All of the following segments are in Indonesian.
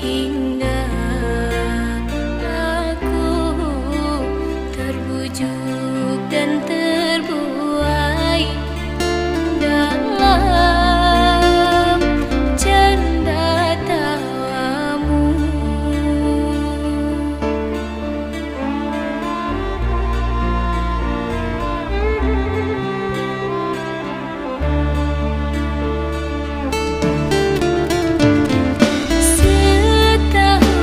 hingga aku terbujuk dan terbuai dalam canda tawamu. Setahun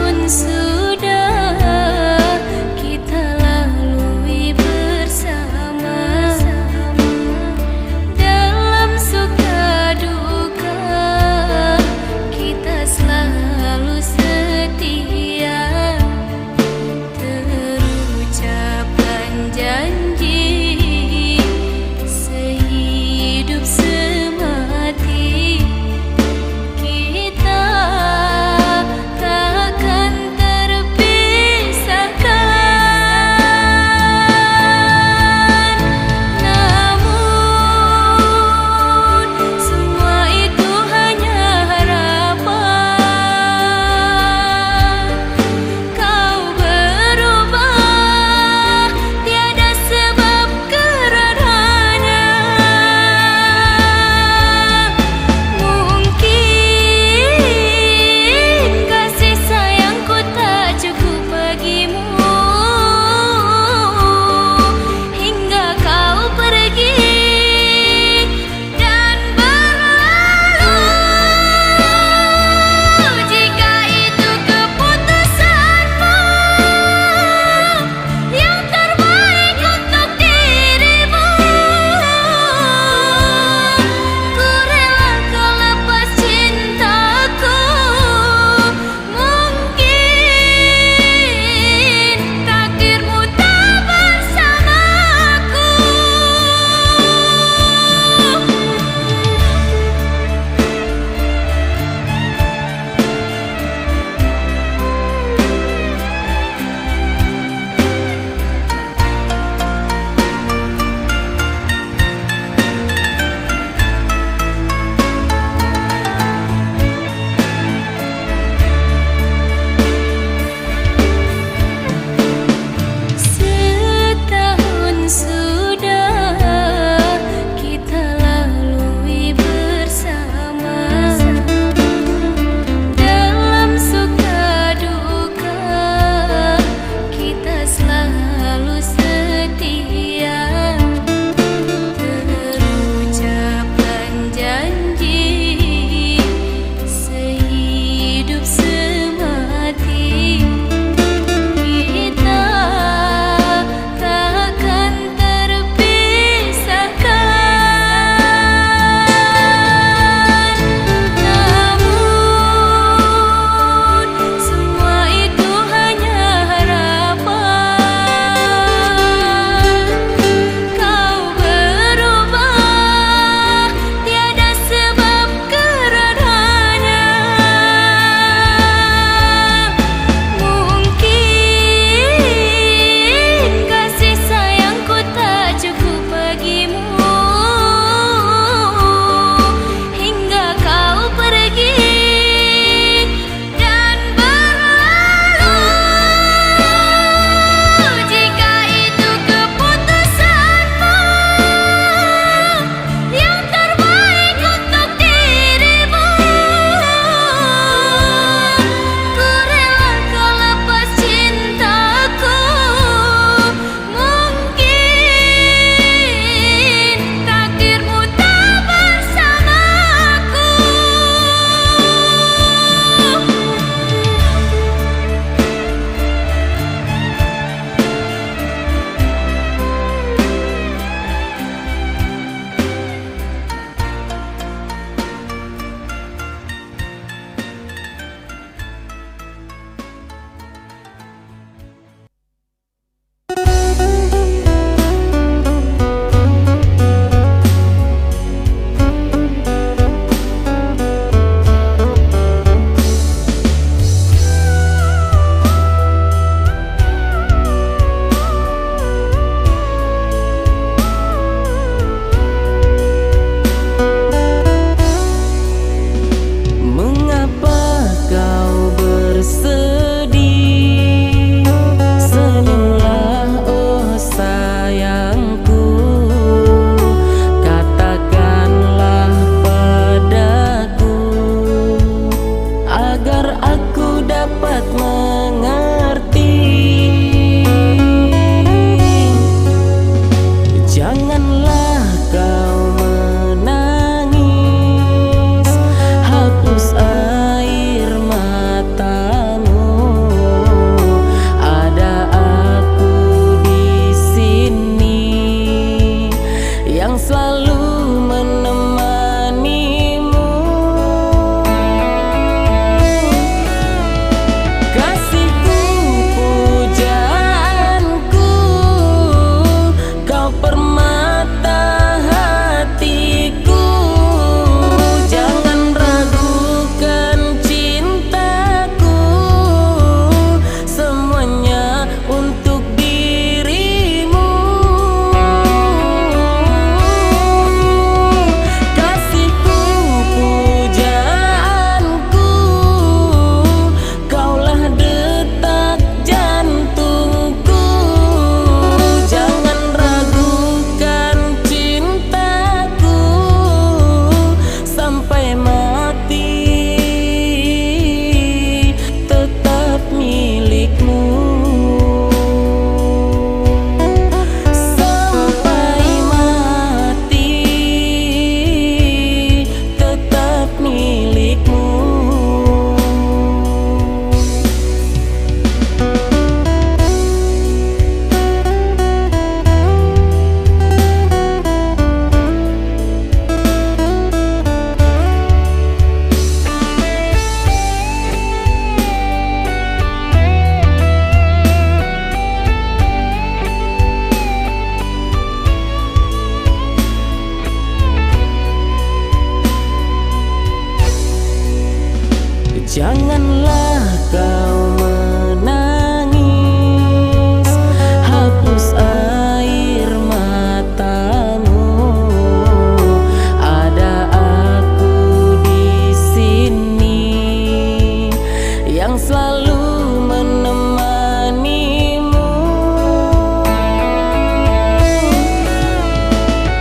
selalu menemanimu.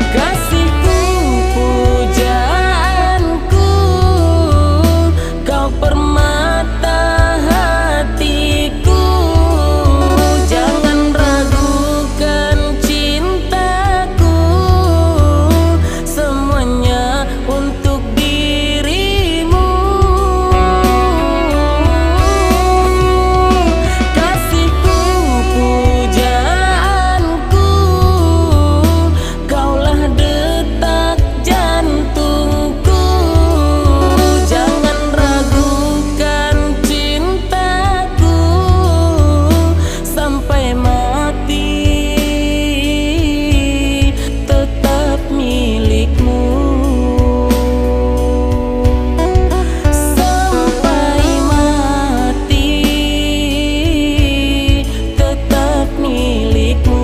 Kasihku, pujaanku, kau permata hatiku. Jangan ragukan cintaku, semuanya untuk dirimu. Kasihku, pujaanku, kaulah detak jantungku. Jangan ragukan cintaku sampai mati, tetap milikmu. Sampai mati, tetap milikmu.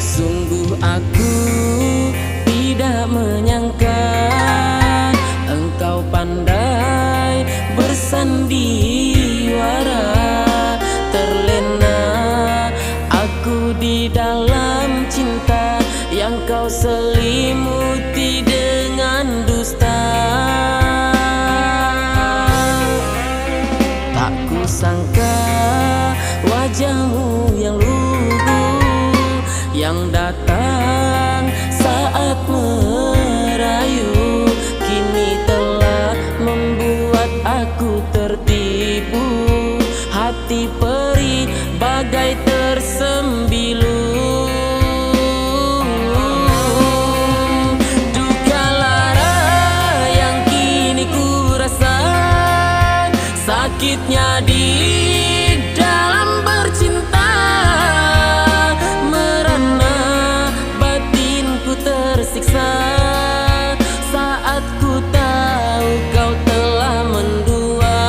Sungguh aku tidak menyangka engkau pandai bersandiwara. Terlena aku di dalam cinta yang kau selimuti dengan dusta. Tak kusangka wajahmu yang lugu, yang datang saat merayu, kini telah membuat aku tertipu. Hati perih bagai tersembilu. Duka lara yang kini ku rasa, sakitnya di dalam bercinta. Merana batinku tersiksa saat ku tahu kau telah mendua.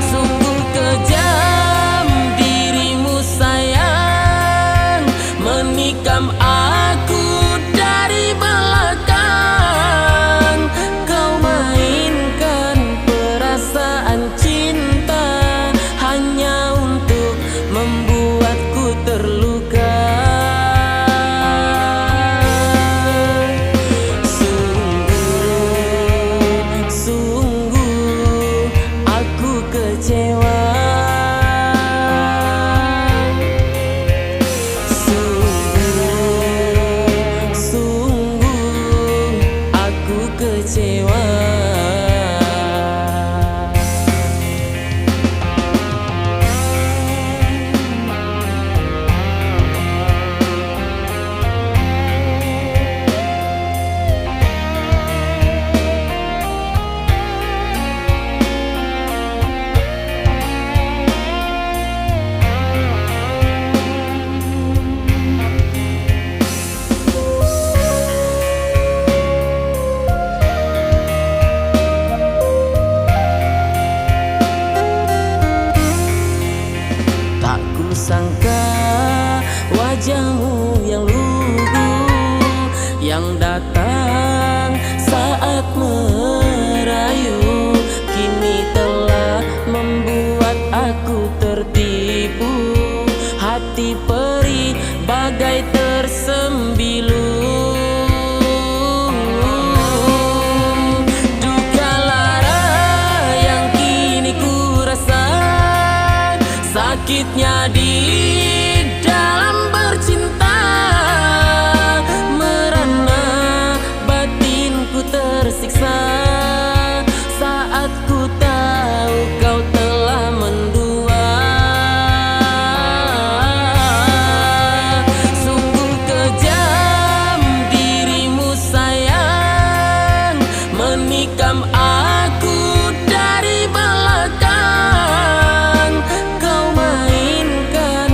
Sungguh kejam dirimu sayang, menikam aku dari belakang. Kau mainkan sakitnya di dalam bercinta, merana batinku tersiksa saat ku tahu kau telah mendua. Sungguh kejam dirimu sayang, menikam aku dari belakang. Kau mainkan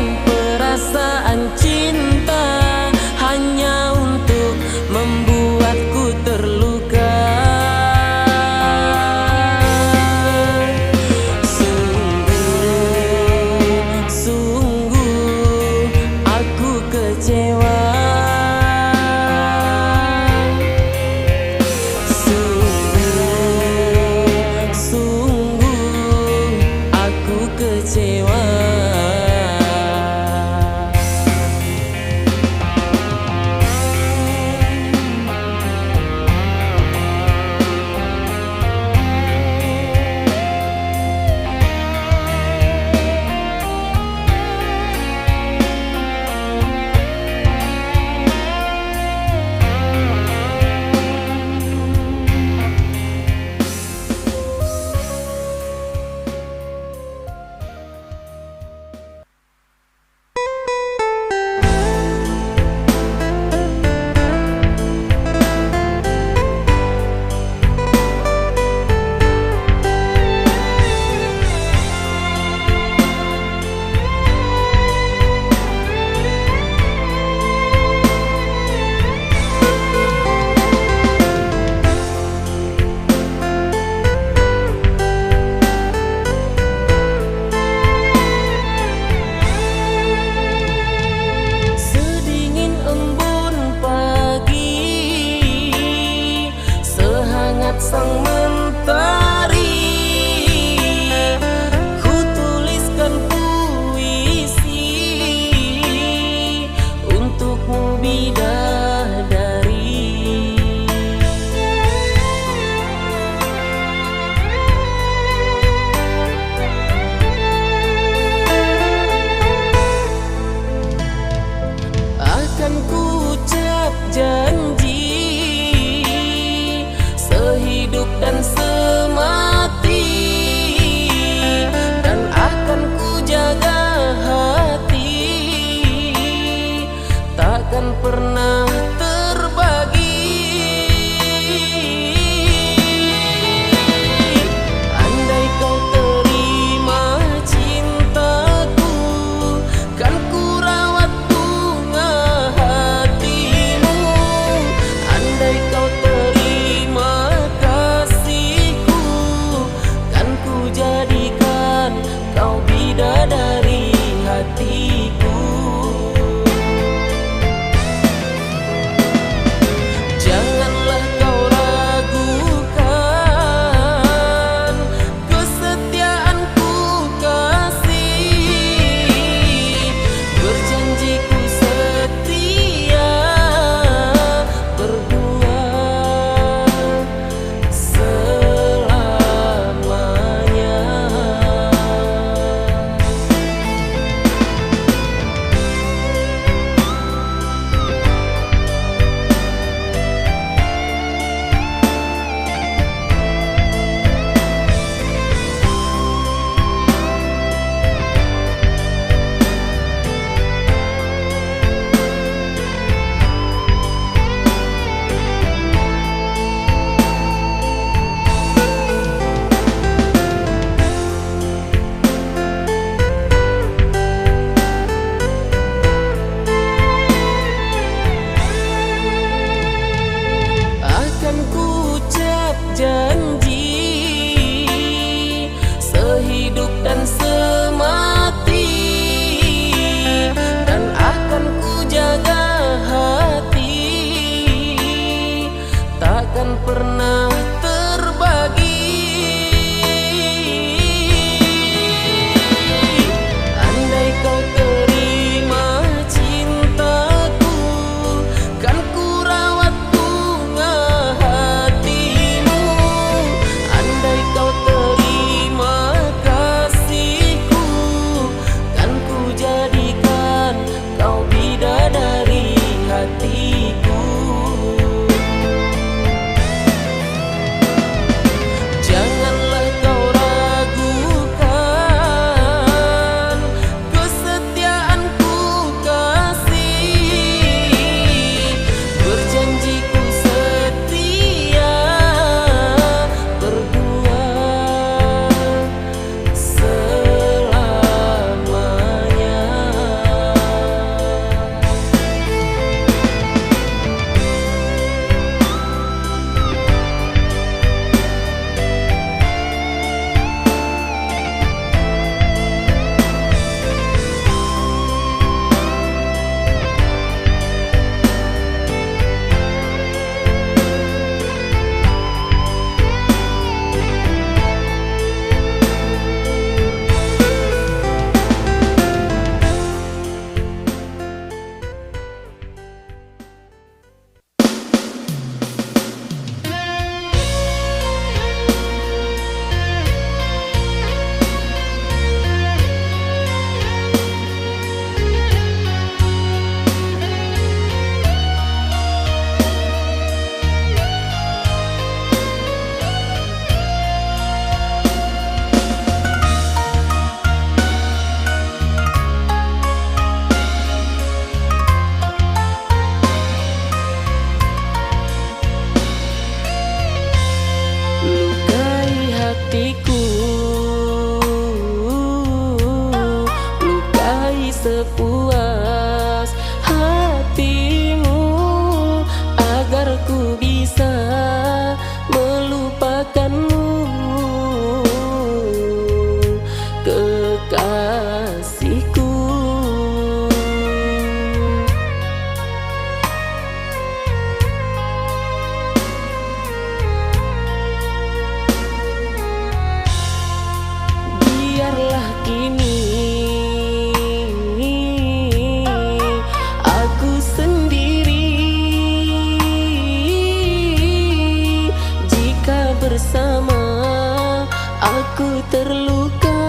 aku terluka,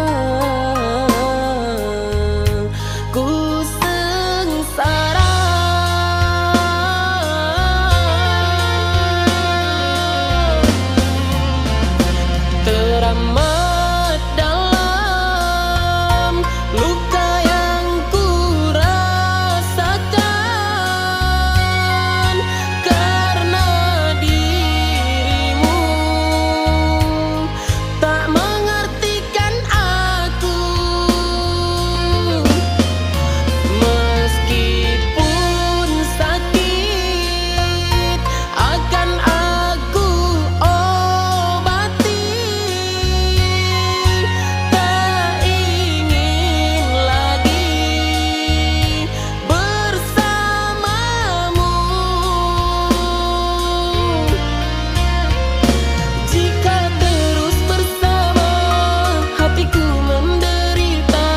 ku sengsara. Teramat dalam luka yang ku rasakan karena dirimu tak mengertikan aku. Meskipun sakit akan aku obati, tak ingin lagi bersamamu. Jika terus bersama, hatiku menderita,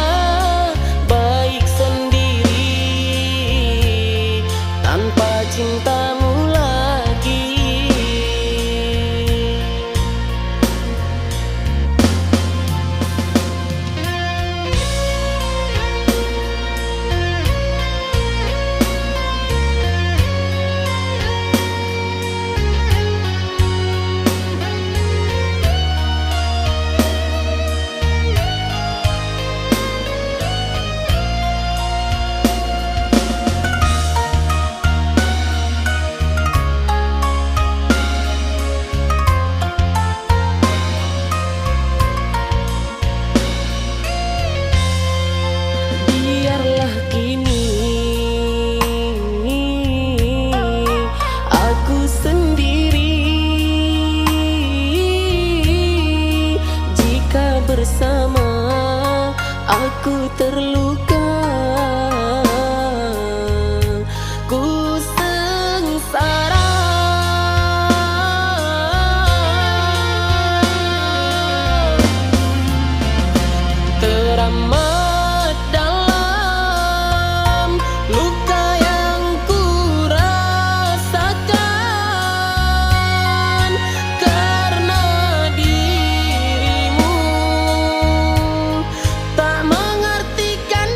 baik sendiri tanpa cintamu lagi. Biarlah kini aku sendiri, jika bersama aku terluka, ku sengsara. Teramat dalam luka yang ku rasakan karena dirimu tak mengertikan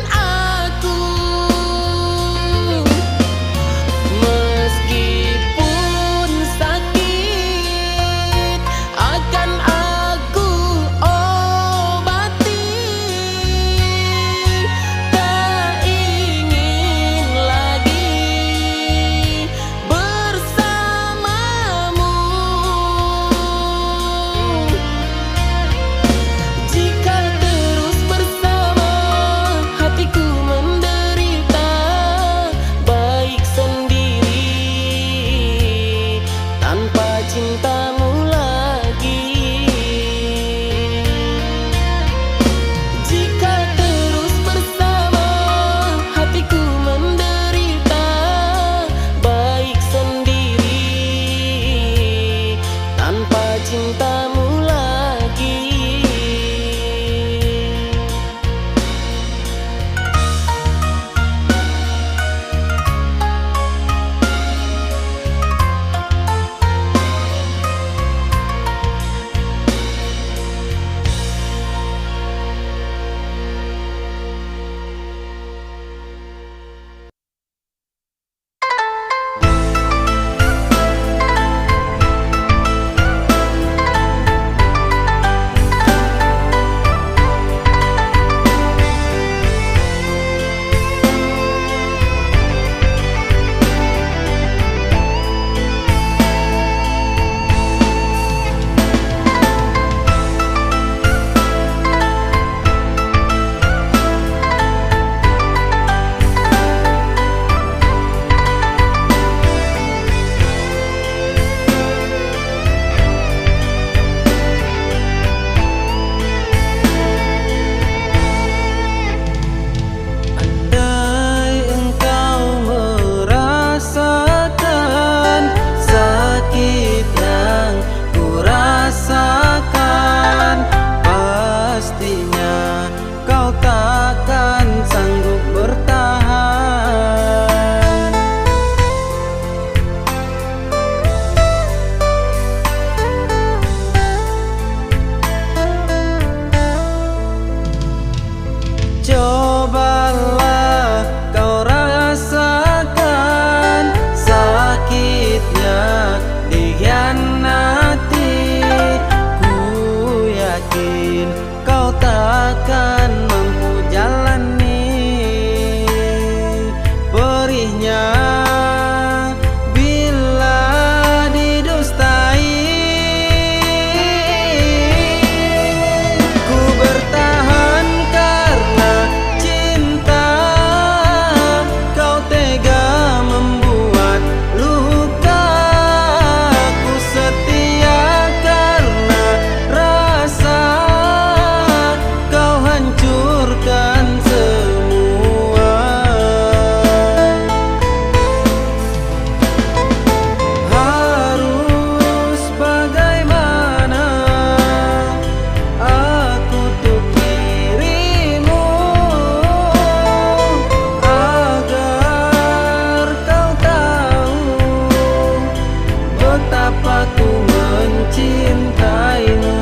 yakin kau takkan mampu jalani perihnya bila didustai. Ku bertahan karena cinta, kau tega membuat luka. Ku setia karena rasa, kau hancurkan semua. Harus bagaimana aku untuk dirimu agar kau tahu betapa ku mencintaimu.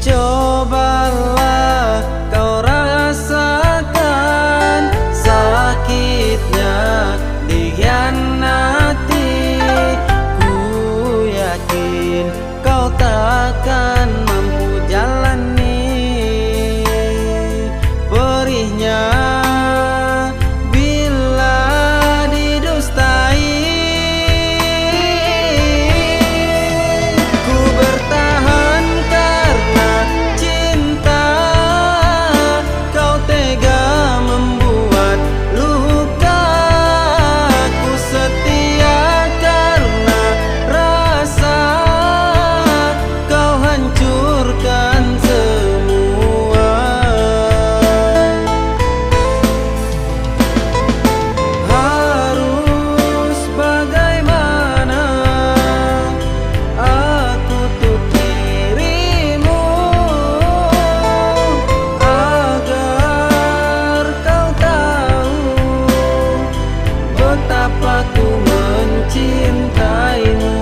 Cobalah kau rasakan sakitnya dikhianati. Ku yakin kau takkan mampu jalani perihnya bila didustai. Ku bertahan karena cinta, kau tega membuat luka. Ku setia karena rasa, kau hancurkan semua. Harus bagaimana aku untuk dirimu agar kau tahu betapa ku mencintaimu.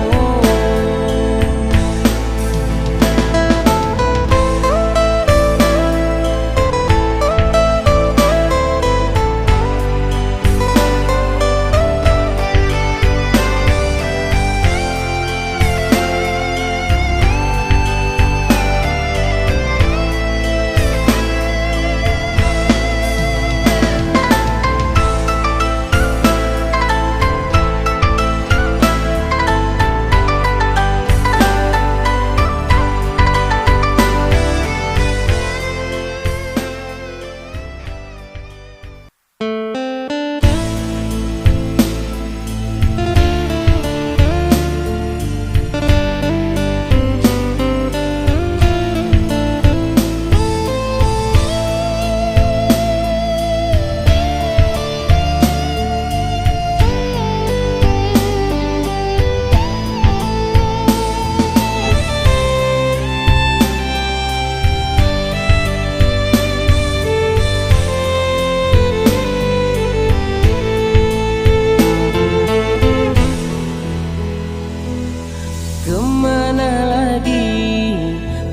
Kemana lagi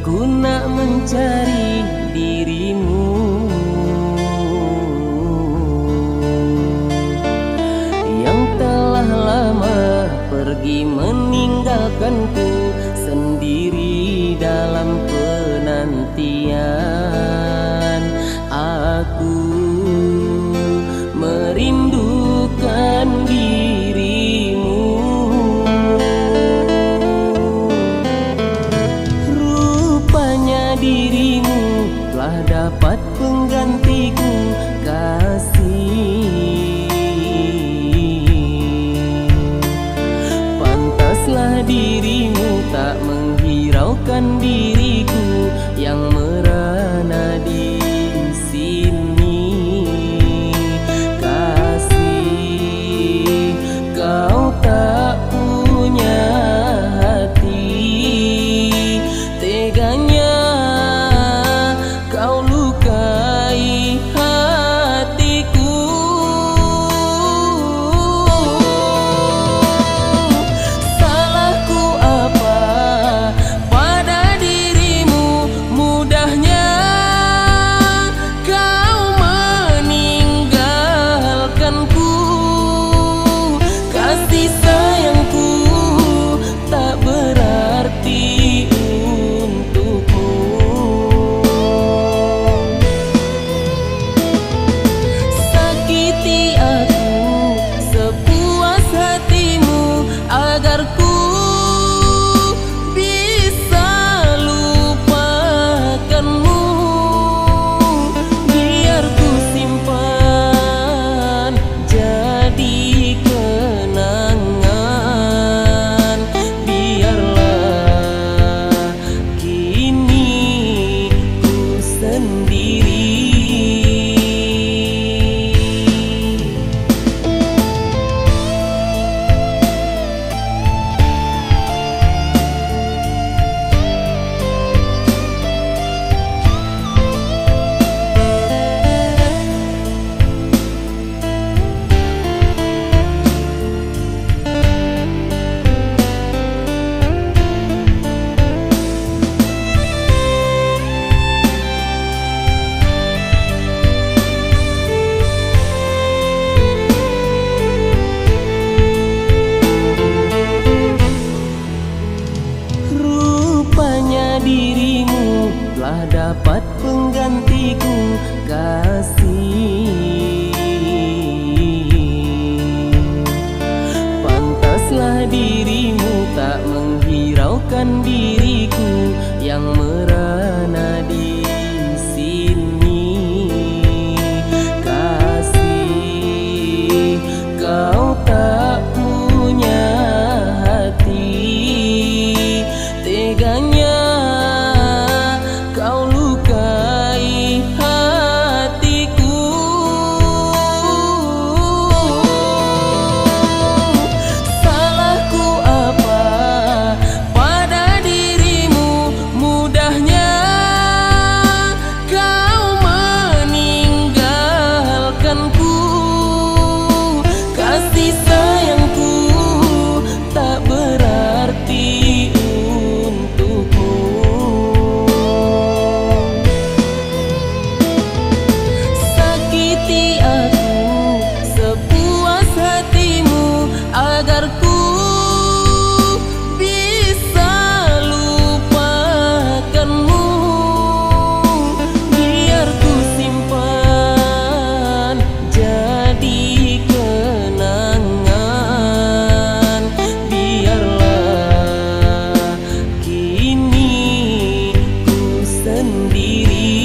ku nak mencari dirimu, yang telah lama pergi meninggalkanku sendiri dalam penantian. Aku merindukan dirimu. Rupanya dirimu telah dapat penggantiku, kasih. Pantaslah dirimu tak menghiraukan diriku yang merah. penggantiku kasih. Pantaslah dirimu tak menghiraukan diriku yang merana di sini. Kasih, kau tak punya hati, teganya kau lukai hatiku. Salahku apa pada dirimu, mudahnya kau meninggalkanku. Kasih sayangku tak berarti untukmu. Sakiti aku sepuas hatimu agar ku bisa lupakanmu. Biar ku simpan jadi kenangan. Biarlah kini ku sendiri.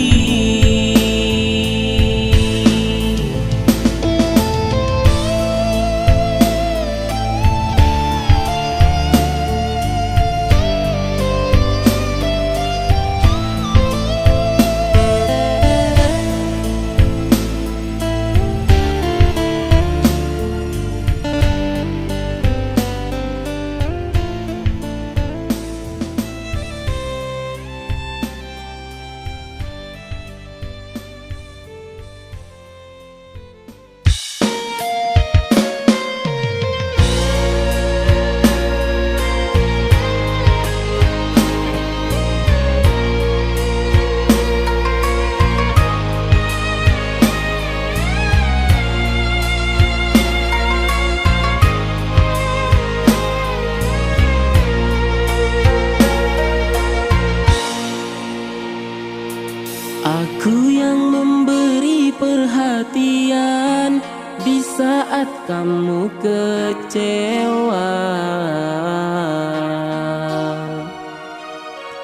Aku yang memberi perhatian di saat kamu kecewa.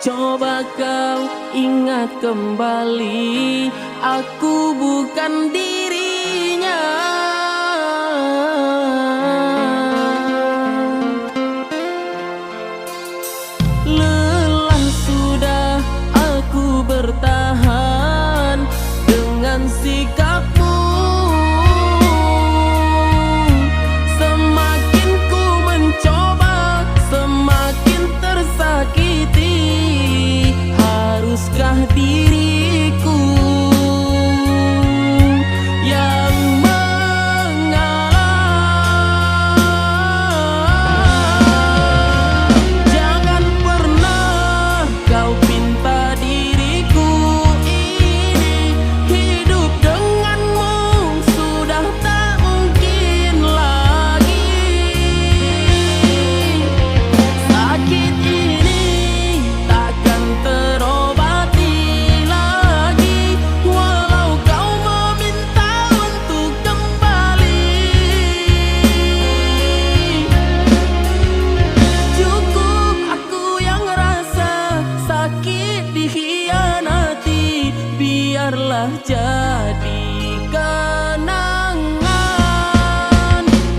Coba kau ingat kembali, aku bukan dirinya. Lelah sudah aku bertahan dengan sikapmu. Semakin ku mencoba, semakin tersakiti. Haruskah diriku yang mengalah? Jangan pernah kau pinta diriku ini hidup denganmu, sudah tak mungkin lagi. Sakit ini takkan terobati lagi, walau kau meminta untuk kembali. Cukup aku yang rasa sakit dikhianati, biarlah jadi kenangan.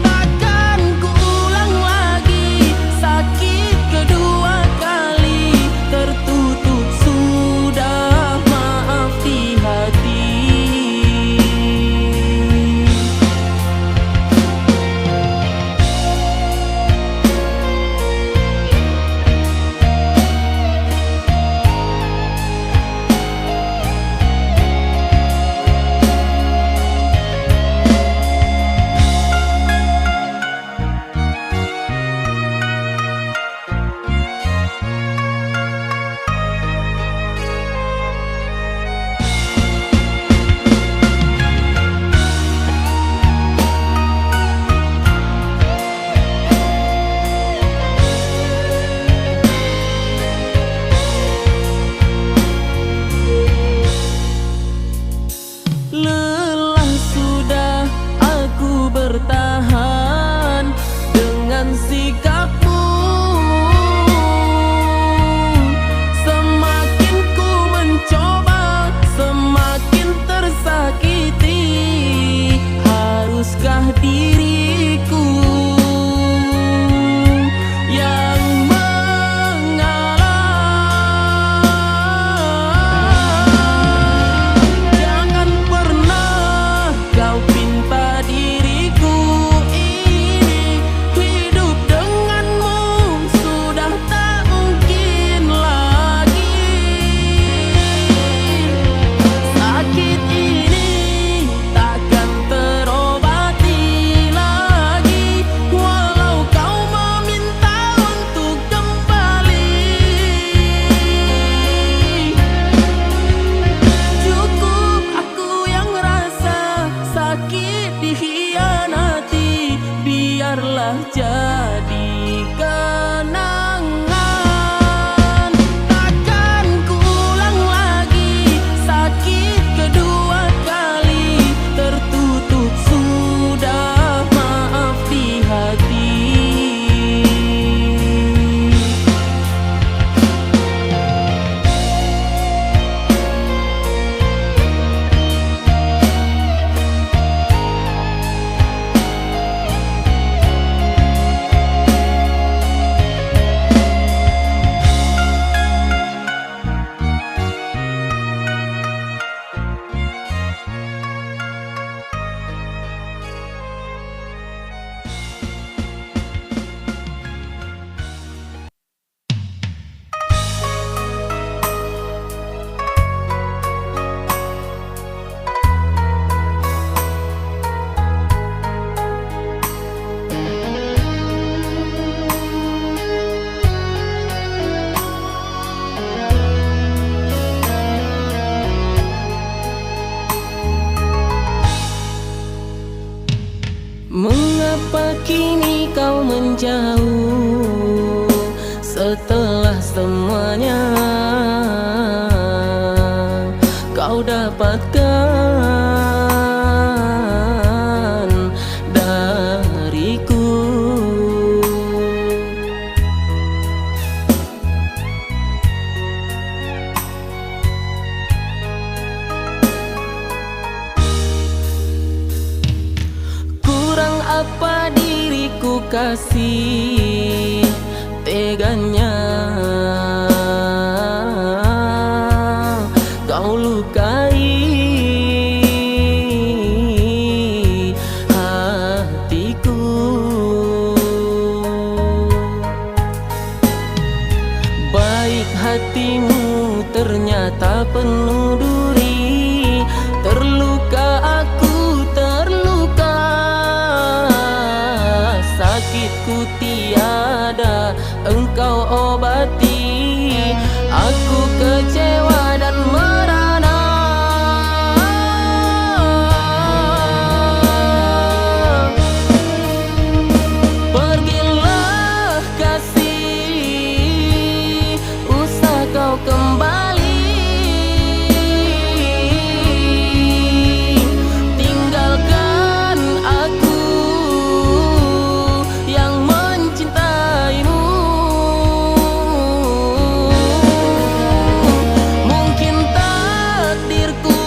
Takkan ku ulang lagi sakit kedua kali, tertutup sudah maaf di hati. jauh setelah semuanya kau dapatkan dariku. Kurang apa diriku kasih teganya kau lukai hatiku. Baik hatimu ternyata penuh duri, terluka aku terluka, sakitku tiada engkau obati, aku kecewa dan merana. Pergilah kasih, usah kau kembali, tinggalkan aku yang mencintaimu. Mungkin takdirku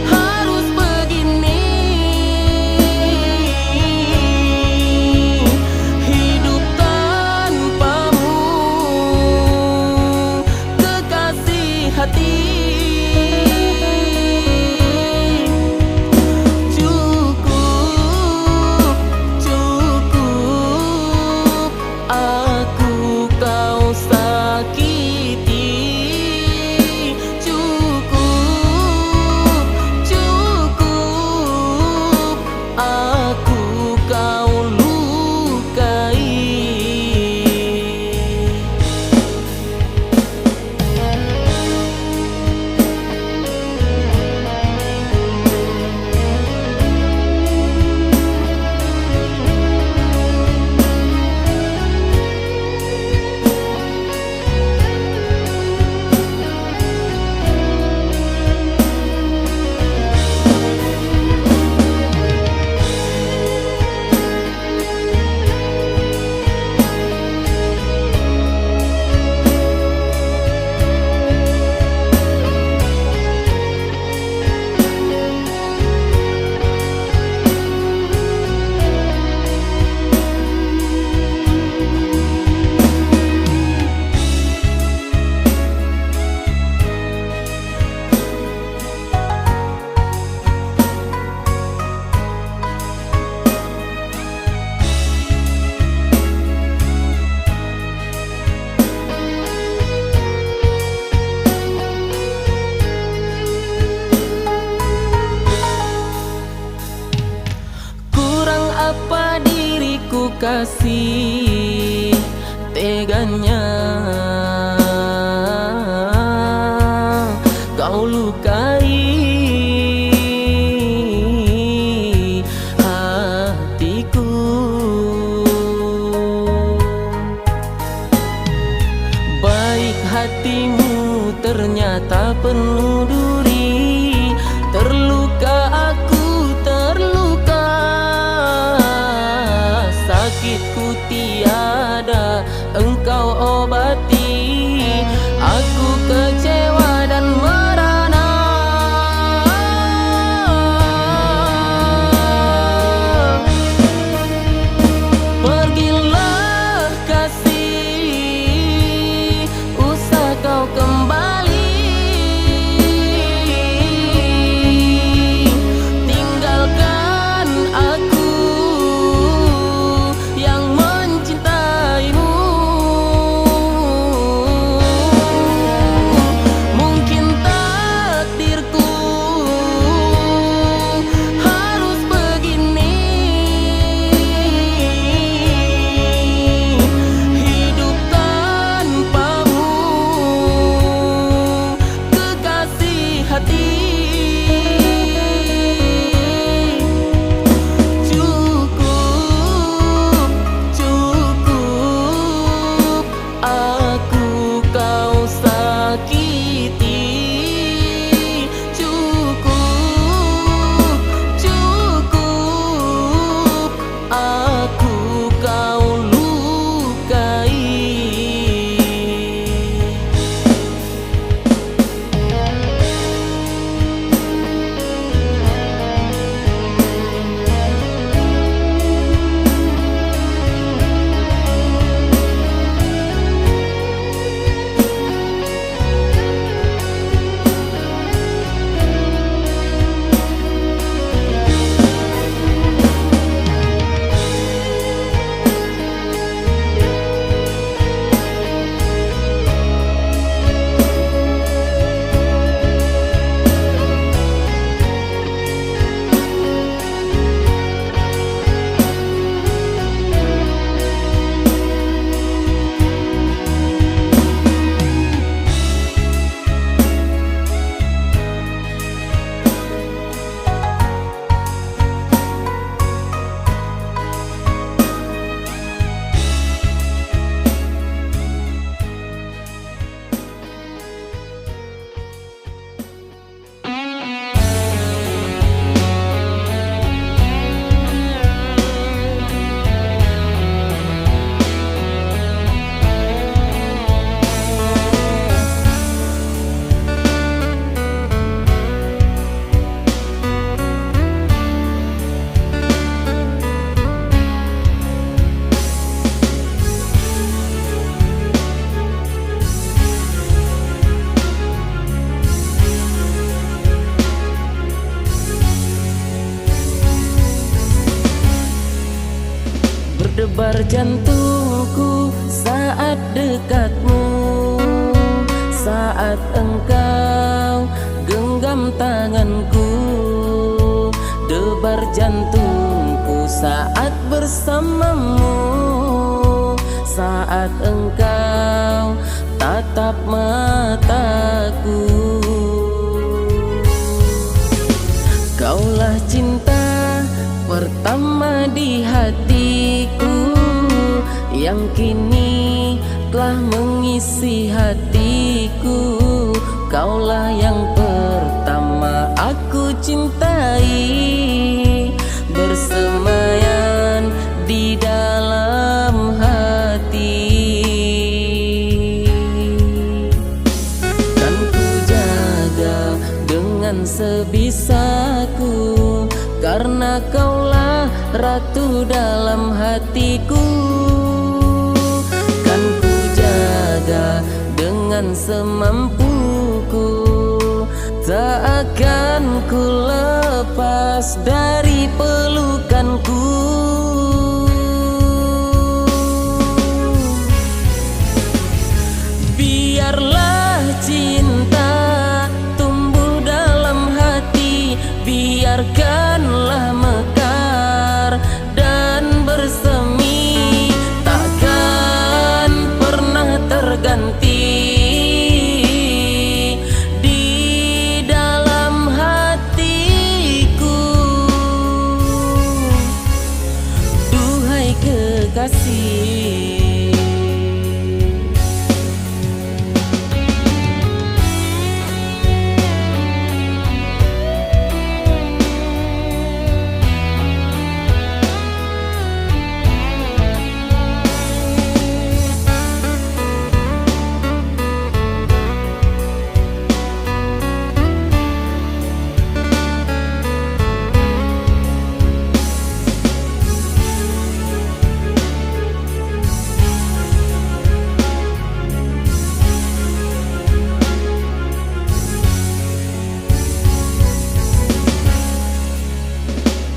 harus begini, hidup tanpamu, kekasih hati. Cukup, cukup, aku kau sakiti. Cukup, cukup, aku kau lukai. Kurang apa diriku kasih teganya kau lukai hatiku. Baik hatimu ternyata penuh duri, terluka aku terluka, sakitku tiada engkau obati, aku kecewa dan merana. Pergilah kasih, usah kau kembali, Debar jantungku saat dekatmu, saat engkau genggam tanganku. Debar jantungku saat bersamamu, saat engkau tatap mataku. Kaulah cinta pertama di hatiku, yang kini telah mengisi hatiku. Kaulah yang pertama aku cintai, bersemayan di dalam hati. Kan ku jaga dengan sebisaku, karena kaulah ratu dalam hatiku. Kan ku jaga dengan semampuku, tak akan ku lepas dari pelukanku. Biarlah cinta tumbuh dalam hati, biarkanlah mekar dan bersemi, takkan pernah terganti di dalam hatiku. Duhai kekasih,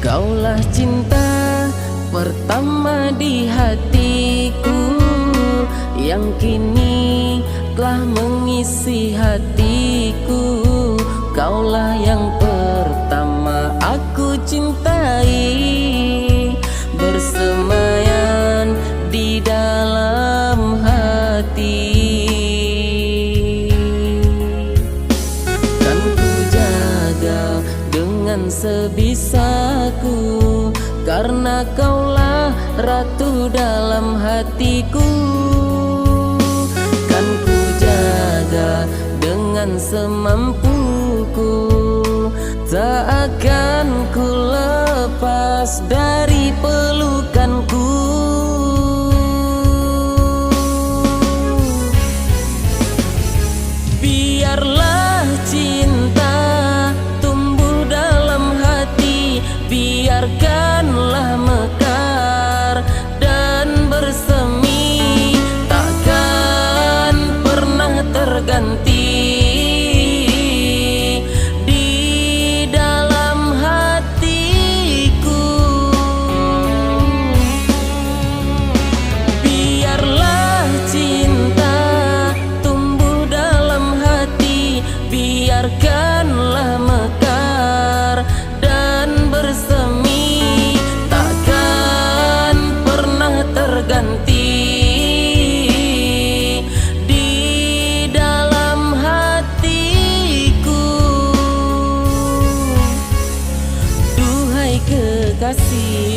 kaulah cinta pertama di hatiku, yang kini telah mengisi hatiku. Kaulah yang pertama aku cintai, bersemayan di dalam hati. Kan ku jaga dengan sebisaku, karena kaulah ratu dalam hatiku. Kan ku jaga dengan semampuku, tak akan ku lepas dari pelukanku. Biarlah cinta tumbuh dalam hati, biarkanlah mekar dan bersemi, takkan pernah terganti di dalam hatiku. Biarlah cinta tumbuh dalam hati, biarkanlah mekar dan bersemi, takkan pernah terganti di dalam hatiku. Duhai kekasih,